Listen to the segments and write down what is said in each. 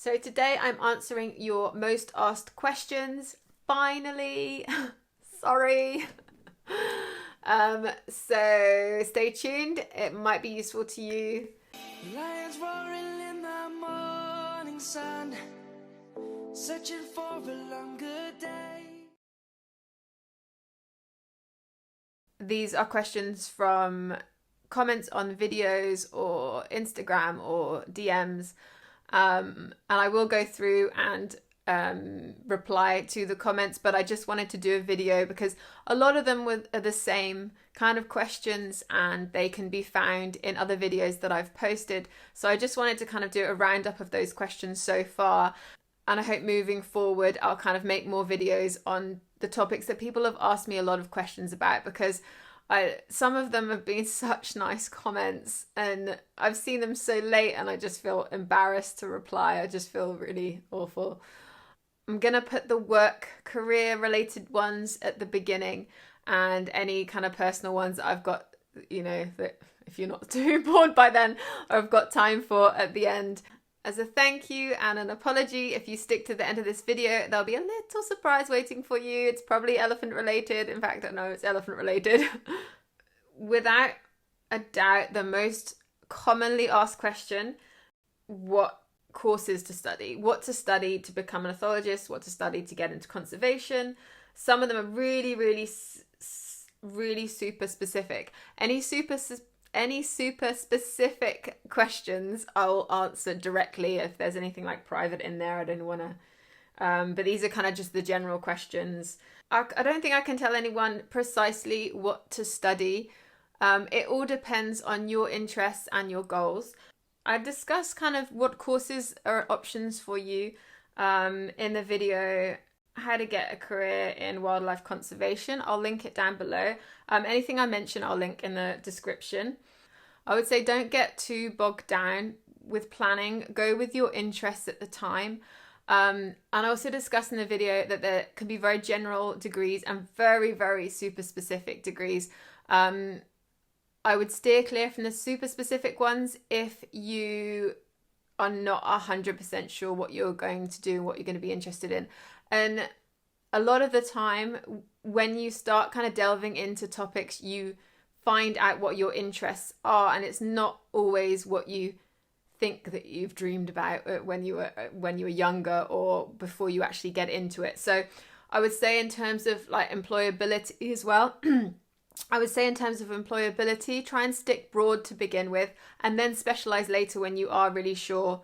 So today I'm answering your most asked questions. Finally, sorry. So stay tuned. It might be useful to you. Lions roaring in the morning sun, searching for a longer day. These are questions from comments on videos or Instagram or DMs. And I will go through and reply to the comments, but I just wanted to do a video because a lot of them are the same kind of questions and they can be found in other videos that I've posted. So I just wanted to kind of do a roundup of those questions so far. And I hope moving forward, I'll kind of make more videos on the topics that people have asked me a lot of questions about, because some of them have been such nice comments and I've seen them so late and I just feel embarrassed to reply. I just feel really awful. I'm going to put the work career related ones at the beginning and any kind of personal ones that I've got, that if you're not too bored by then, I've got time for at the end. As a thank you and an apology, if you stick to the end of this video, there'll be a little surprise waiting for you. It's probably elephant related. In fact, I know it's elephant related. Without a doubt, the most commonly asked question: what courses to study? What to study to become an ethologist? What to study to get into conservation? Some of them are really, really, really super specific. Any super specific questions I'll answer directly. If there's anything like private in there, I don't want to but these are kind of just the general questions. I don't think I can tell anyone precisely what to study. It all depends on your interests and your goals. I've discussed kind of what courses are options for you in the video how to get a career in wildlife conservation. I'll link it down below. Anything I mention I'll link in the description. I would say don't get too bogged down with planning. Go with your interests at the time. And I also discussed in the video that there can be very general degrees and very, very super specific degrees. I would steer clear from the super specific ones if you are not 100% sure what you're going to do and what you're going to be interested in. And a lot of the time, when you start kind of delving into topics, you find out what your interests are, and it's not always what you think that you've dreamed about when you were younger or before you actually get into it. So I would say in terms of like employability as well, I would say in terms of employability, try and stick broad to begin with and then specialize later when you are really sure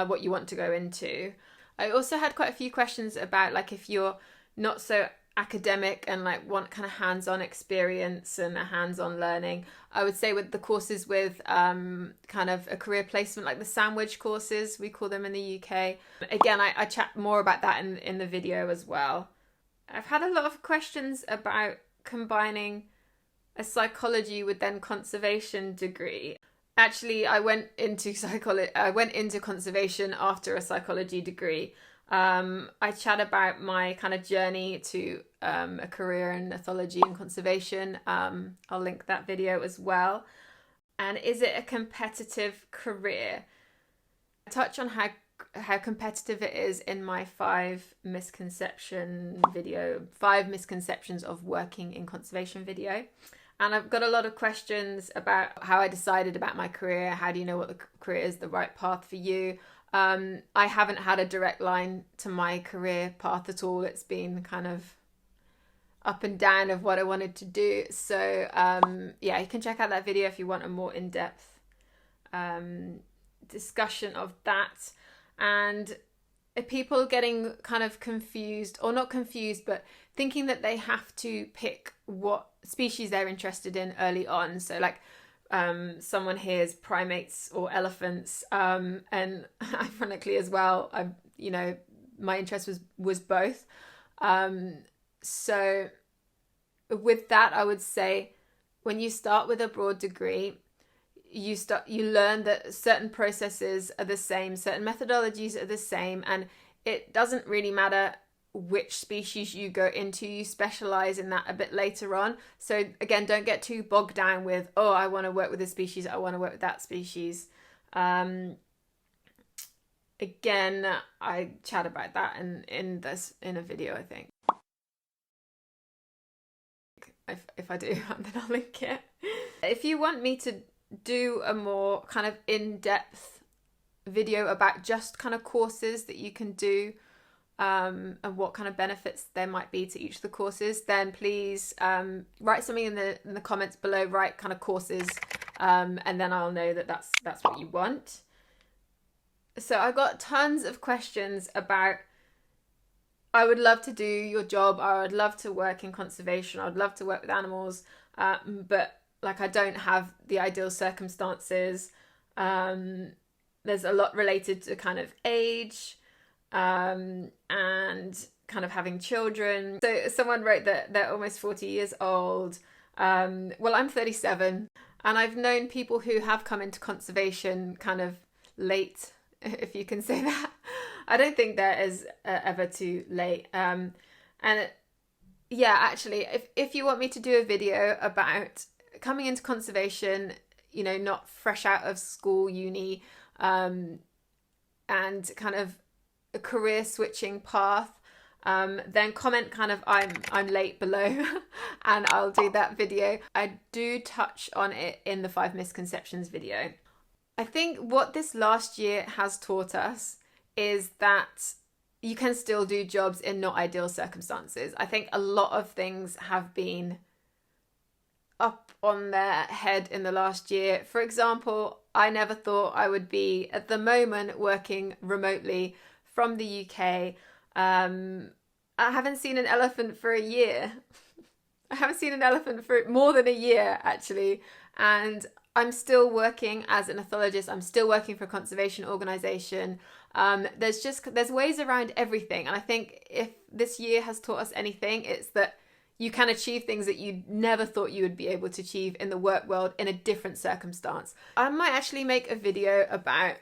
what you want to go into. I also had quite a few questions about like if you're not so academic and like want kind of hands-on experience and a hands-on learning. I would say with the courses with kind of a career placement, like the sandwich courses, we call them in the UK. Again, I chat more about that in the video as well. I've had a lot of questions about combining a psychology with then conservation degree. Actually, I went into conservation after a psychology degree. I chat about my kind of journey to a career in ethology and conservation. I'll link that video as well. And is it a competitive career? I touch on how competitive it is in my 5 misconceptions of working in conservation video. And I've got a lot of questions about how I decided about my career. How do you know what the career is the right path for you? I haven't had a direct line to my career path at all. It's been kind of up and down of what I wanted to do. So yeah, you can check out that video if you want a more in-depth discussion of that. And people getting kind of confused, or not confused, but thinking that they have to pick what species they're interested in early on. So like someone hears primates or elephants, and ironically as well, my interest was both. So with that, I would say when you start with a broad degree, you learn that certain processes are the same, certain methodologies are the same, and it doesn't really matter which species you go into. You specialize in that a bit later on. So again, don't get too bogged down with, oh, I want to work with this species, I want to work with that species. Again, I chat about that in a video, I think. If I do, then I'll link it. If you want me to do a more kind of in-depth video about just kind of courses that you can do, and what kind of benefits there might be to each of the courses, then please write something in the comments below. Write kind of courses, and then I'll know that that's what you want. So I got tons of questions about, I would love to do your job, I would love to work in conservation, I would love to work with animals, but like I don't have the ideal circumstances. There's a lot related to kind of age, and kind of having children. So someone wrote that they're almost 40 years old. Well, I'm 37, and I've known people who have come into conservation kind of late, if you can say that. I don't think there is ever too late. Yeah, actually, if you want me to do a video about coming into conservation, not fresh out of school, uni, and kind of a career switching path, then comment kind of I'm late below and I'll do that video. I do touch on it in the 5 misconceptions video. I think what this last year has taught us is that you can still do jobs in not ideal circumstances. I think a lot of things have been up on their head in the last year. For example, I never thought I would be, at the moment, working remotely from the UK. I haven't seen an elephant for a year. I haven't seen an elephant for more than a year, actually. And I'm still working as an ethologist. I'm still working for a conservation organisation. There's ways around everything. And I think if this year has taught us anything, it's that you can achieve things that you never thought you would be able to achieve in the work world in a different circumstance. I might actually make a video about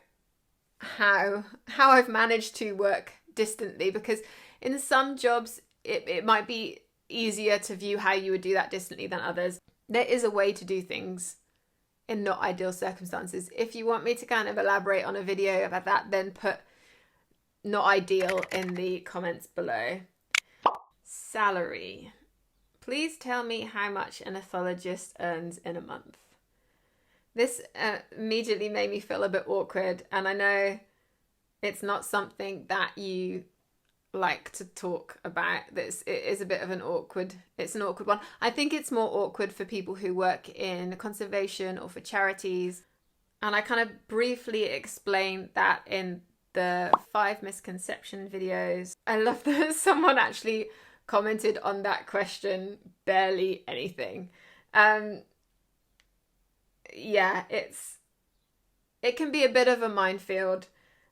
how I've managed to work distantly, because in some jobs it might be easier to view how you would do that distantly than others. There is a way to do things in not ideal circumstances. If you want me to kind of elaborate on a video about that, then put not ideal in the comments below. Salary. Please tell me how much an ethologist earns in a month. This immediately made me feel a bit awkward, and I know it's not something that you like to talk about. It is a bit of an awkward one. I think it's more awkward for people who work in conservation or for charities, and I kind of briefly explained that in the 5 misconception videos. I love that someone actually commented on that question, barely anything. Yeah, it can be a bit of a minefield.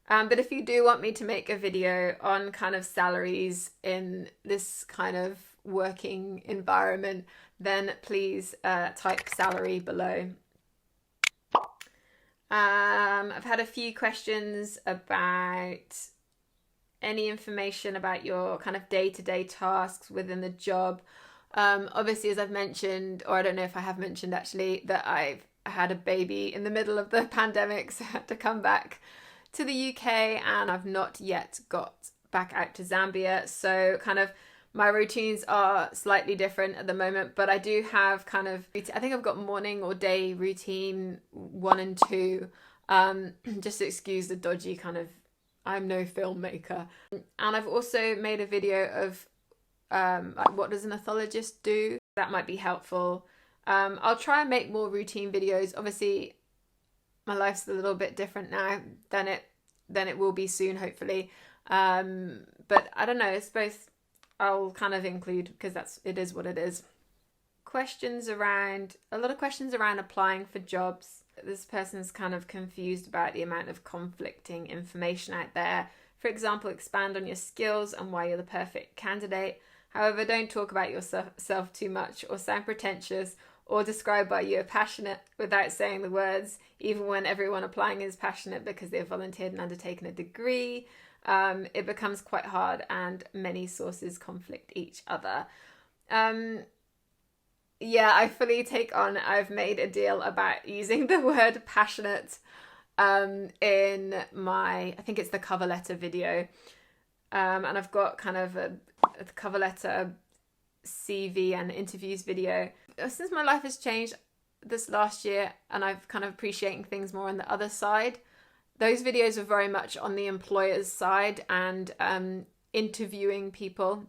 But if you do want me to make a video on kind of salaries in this kind of working environment, then please type salary below. I've had a few questions about any information about your kind of day-to-day tasks within the job. Obviously, as I've mentioned, or I don't know if I have mentioned actually, that I've had a baby in the middle of the pandemic, so I had to come back to the UK, and I've not yet got back out to Zambia. So kind of my routines are slightly different at the moment, but I do have kind of, I think I've got morning or day routine 1 and 2, just to excuse the dodgy kind of, I'm no filmmaker. And I've also made a video of like what does an ethologist do? That might be helpful. I'll try and make more routine videos. Obviously, my life's a little bit different now than it will be soon, hopefully. But I don't know, I suppose I'll kind of include, because it is what it is. A lot of questions around applying for jobs. This person's kind of confused about the amount of conflicting information out there. For example, expand on your skills and why you're the perfect candidate. However, don't talk about yourself too much or sound pretentious, or describe why you're passionate without saying the words, even when everyone applying is passionate because they've volunteered and undertaken a degree. It becomes quite hard, and many sources conflict each other. Yeah, I fully take on, I've made a deal about using the word passionate. in my, I think it's the cover letter video. And I've got kind of a cover letter, CV and interviews video. Since my life has changed this last year and I've kind of appreciating things more on the other side, those videos are very much on the employer's side and interviewing people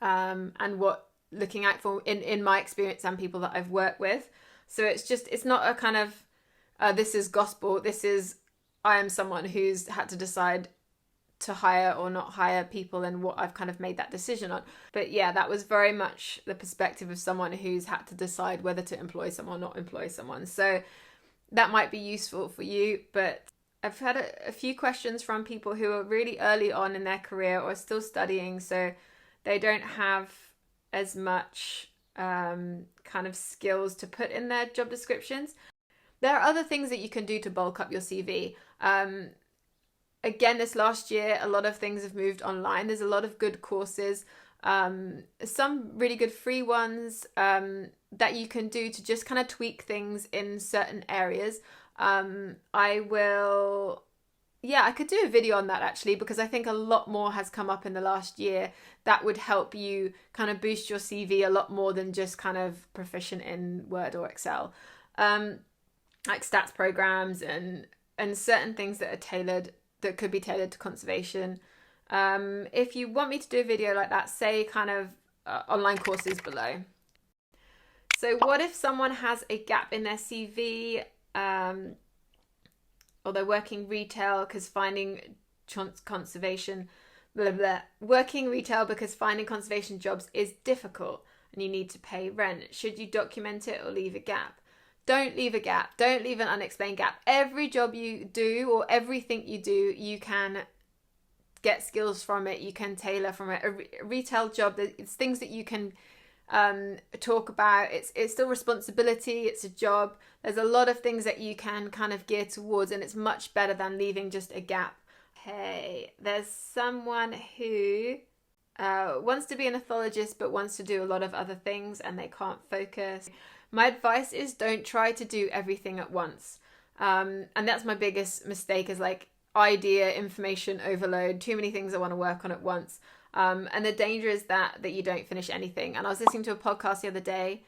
and what looking out for in my experience and people that I've worked with. So it's not a kind of this is gospel. This is, I am someone who's had to decide to hire or not hire people and what I've kind of made that decision on. But yeah, that was very much the perspective of someone who's had to decide whether to employ someone or not employ someone. So that might be useful for you. But I've had a few questions from people who are really early on in their career or still studying, so they don't have as much kind of skills to put in their job descriptions. There are other things that you can do to bulk up your CV. Again, this last year, a lot of things have moved online. There's a lot of good courses, some really good free ones that you can do to just kind of tweak things in certain areas. I could do a video on that actually, because I think a lot more has come up in the last year that would help you kind of boost your CV a lot more than just kind of proficient in Word or Excel. Like stats programs and certain things that could be tailored to conservation. If you want me to do a video like that, say kind of online courses below. So what if someone has a gap in their CV, or they're working retail because finding conservation, blah, blah. Working retail because finding conservation jobs is difficult and you need to pay rent. Should you document it or leave a gap? Don't leave a gap. Don't leave an unexplained gap. Every job you do or everything you do, you can get skills from it. You can tailor from it. A retail job, it's things that you can talk about. It's still responsibility. It's a job. There's a lot of things that you can kind of gear towards, and it's much better than leaving just a gap. Hey, there's someone who wants to be an ethologist but wants to do a lot of other things and they can't focus. My advice is don't try to do everything at once. And that's my biggest mistake, is like idea, information overload, too many things I want to work on at once. And the danger is that you don't finish anything. And I was listening to a podcast the other day,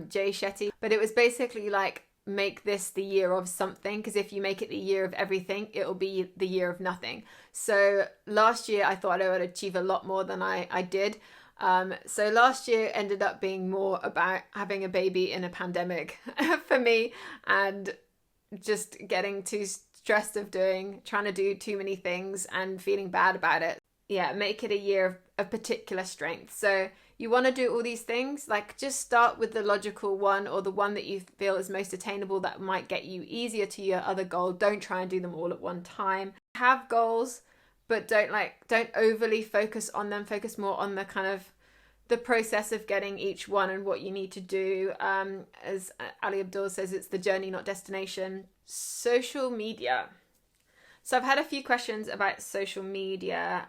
Jay Shetty, but it was basically like, make this the year of something, because if you make it the year of everything, it'll be the year of nothing. So last year I thought I would achieve a lot more than I did. So last year ended up being more about having a baby in a pandemic for me, and just getting too stressed of trying to do too many things and feeling bad about it. Yeah, make it a year of particular strength. So you want to do all these things, like just start with the logical one, or the one that you feel is most attainable, that might get you easier to your other goal. Don't try and do them all at one time. Have goals, but don't overly focus on them. Focus more on the kind of the process of getting each one and what you need to do. As Ali Abdul says, it's the journey, not destination. Social media. So I've had a few questions about social media.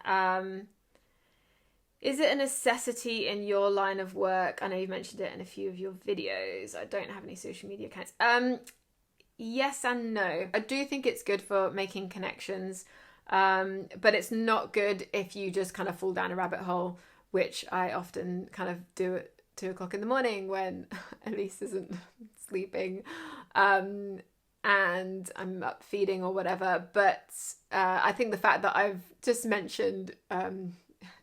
Is it a necessity in your line of work? I know you've mentioned it in a few of your videos. I don't have any social media accounts. Yes and no. I do think it's good for making connections, but it's not good if you just kind of fall down a rabbit hole, which I often kind of do at 2:00 in the morning when Elise isn't sleeping, and I'm up feeding or whatever. But I think the fact that I've just mentioned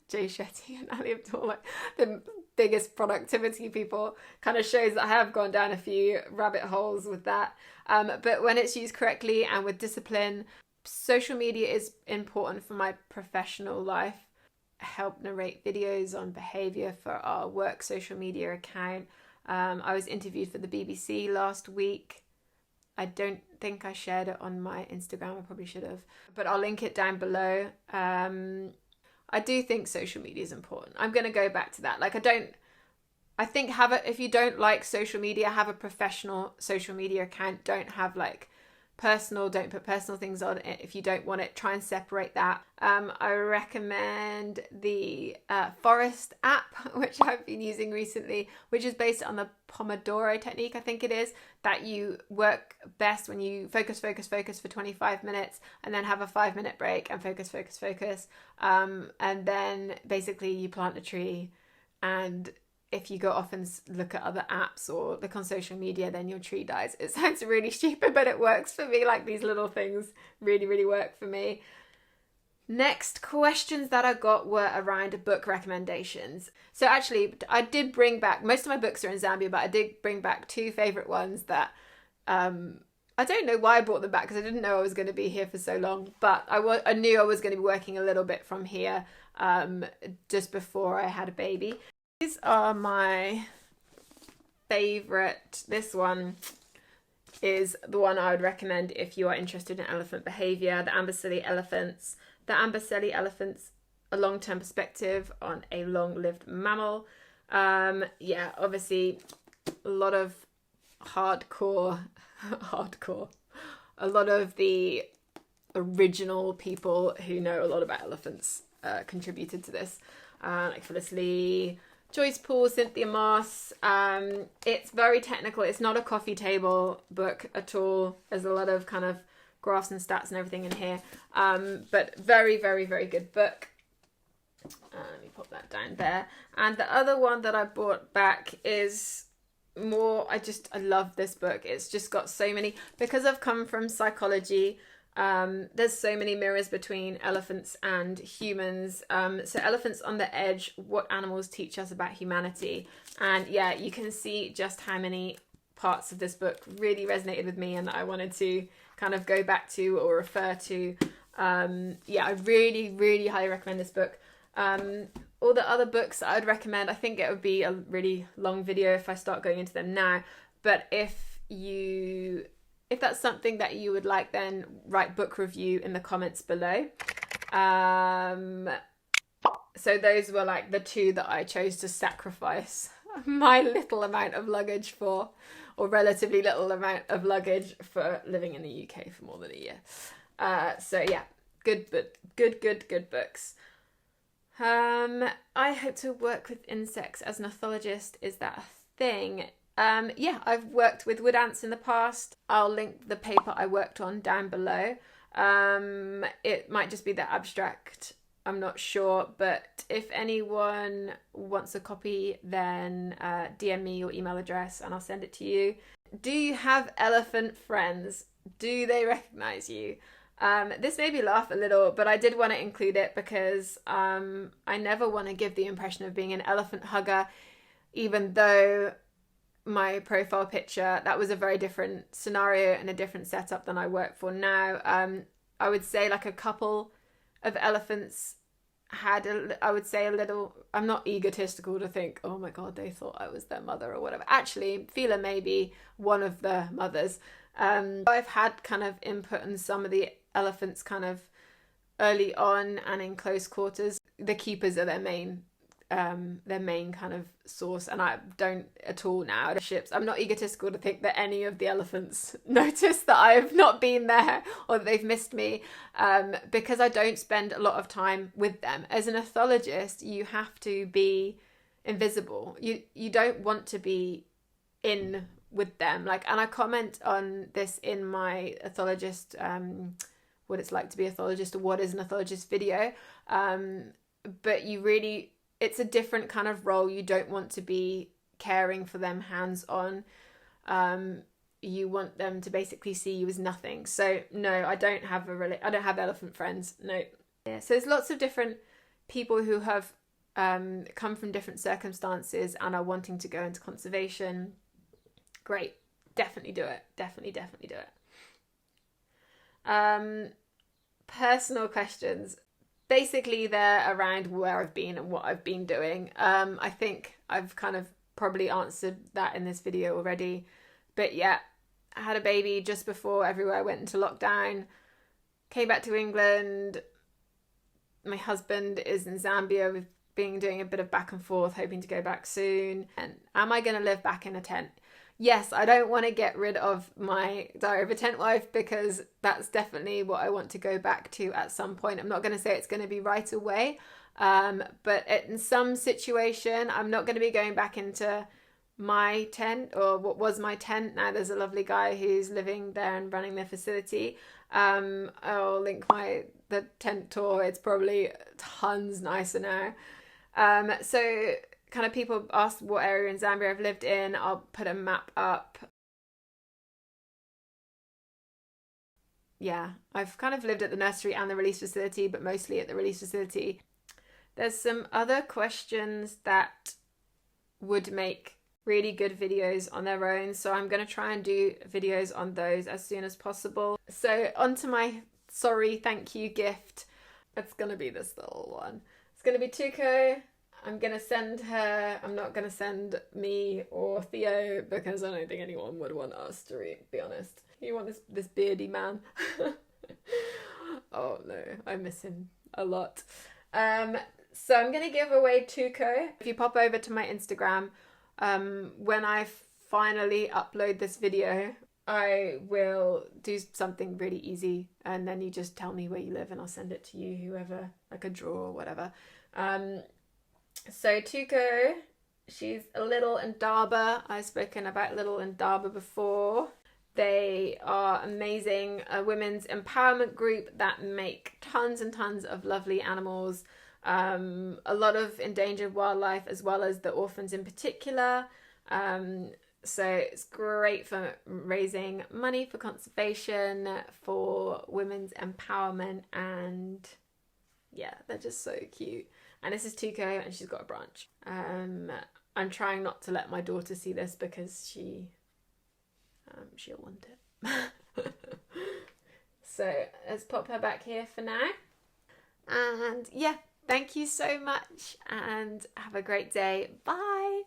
Jay Shetty and Ali Abdul, like the biggest productivity people, kind of shows that I have gone down a few rabbit holes with that. But when it's used correctly and with discipline, social media is important for my professional life. I help narrate videos on behaviour for our work social media account. I was interviewed for the BBC last week. I don't think I shared it on my Instagram. I probably should have, but I'll link it down below. I do think social media is important. I'm going to go back to that. If you don't like social media, have a professional social media account. Don't have like personal. Don't put personal things on it if you don't want it. Try and separate that. I recommend the Forest app, which I've been using recently, which is based on the Pomodoro technique, I think it is, that you work best when you focus for 25 minutes and then have a 5-minute break and focus. And then basically you plant a tree, and if you go off and look at other apps or look on social media, then your tree dies. It sounds really stupid, but it works for me. Like, these little things really, really work for me. Next questions that I got were around book recommendations. So actually, I did bring back, most of my books are in Zambia, but I did bring back 2 favourite ones that I don't know why I brought them back, because I didn't know I was going to be here for so long, but I knew I was going to be working a little bit from here just before I had a baby. These are my favourite. This one is the one I would recommend if you are interested in elephant behaviour, the Amboseli Elephants. The Amboseli Elephants, a long-term perspective on a long-lived mammal. Yeah, obviously a lot of hardcore. A lot of the original people who know a lot about elephants contributed to this, like Phyllis Lee, Joyce Poole, Cynthia Moss. It's very technical. It's not a coffee table book at all. There's a lot of kind of graphs and stats and everything in here. But very, very, very good book. Let me pop that down there. And the other one that I brought back is more, I love this book. It's just got so many, because I've come from psychology, there's so many mirrors between elephants and humans. So Elephants on the Edge, What Animals Teach Us About Humanity. And yeah, you can see just how many parts of this book really resonated with me and that I wanted to kind of go back to or refer to. Yeah, I really, really highly recommend this book. All the other books I'd recommend, I think it would be a really long video if I start going into them now. But if that's something that you would like, then write book review in the comments below. So those were like the 2 that I chose to sacrifice my little amount of luggage for, or relatively little amount of luggage for living in the UK for more than a year. So yeah, good books. I hope to work with insects as an ethologist. Is that a thing? Yeah, I've worked with wood ants in the past. I'll link the paper I worked on down below. It might just be the abstract, I'm not sure, but if anyone wants a copy, then DM me your email address and I'll send it to you. Do you have elephant friends? Do they recognize you? This made me laugh a little, but I did want to include it because I never want to give the impression of being an elephant hugger, even though my profile picture, that was a very different scenario and a different setup than I work for now. I would say like a couple of elephants had, I would say a little, I'm not egotistical to think, oh my God, they thought I was their mother or whatever. Actually, Fila may be one of the mothers. I've had kind of input on some of the elephants kind of early on and in close quarters. The keepers are their main kind of source, and I don't at all now. I'm not egotistical to think that any of the elephants notice that I have not been there or that they've missed me, because I don't spend a lot of time with them. As an ethologist, you have to be invisible. You don't want to be in with them. And I comment on this in my ethologist, what it's like to be a ethologist, or what is an ethologist video. But it's a different kind of role. You don't want to be caring for them hands-on. You want them to basically see you as nothing. So no, I don't have elephant friends. No. Yeah. So there's lots of different people who have come from different circumstances and are wanting to go into conservation. Great. Definitely do it. Definitely do it. Personal questions. Basically, they're around where I've been and what I've been doing. I think I've kind of probably answered that in this video already. But yeah, I had a baby just before everywhere went into lockdown. Came back to England. My husband is in Zambia. We've been doing a bit of back and forth, hoping to go back soon. And am I going to live back in a tent? yes, I don't want to get rid of my Diary of a Tentwife because that's definitely what I want to go back to at some point. I'm not going to say it's going to be right away, but in some situation, I'm not going to be going back into my tent or what was my tent. Now there's a lovely guy who's living there and running the facility. I'll link the tent tour. It's probably tons nicer now. So kind of people asked what area in Zambia I've lived in. I'll put a map up. Yeah, I've kind of lived at the nursery and the release facility, but mostly at the release facility. There's some other questions that would make really good videos on their own, so I'm going to try and do videos on those as soon as possible. So onto my sorry thank you gift. It's going to be this little one. It's going to be Tuko. I'm going to send her. I'm not going to send me or Theo because I don't think anyone would want us to be honest. You want this beardy man. Oh no, I miss him a lot. So I'm going to give away Tuko. If you pop over to my Instagram, when I finally upload this video, I will do something really easy and then you just tell me where you live and I'll send it to you, whoever, like a draw or whatever. So Tuko, she's a Little Indaba. I've spoken about Little Indaba before. They are amazing, a women's empowerment group that make tons and tons of lovely animals. A lot of endangered wildlife as well as the orphans in particular. So it's great for raising money for conservation, for women's empowerment, and yeah, they're just so cute. And this is Tuko, and she's got a branch. I'm trying not to let my daughter see this because she'll want it. So let's pop her back here for now. And yeah, thank you so much and have a great day. Bye.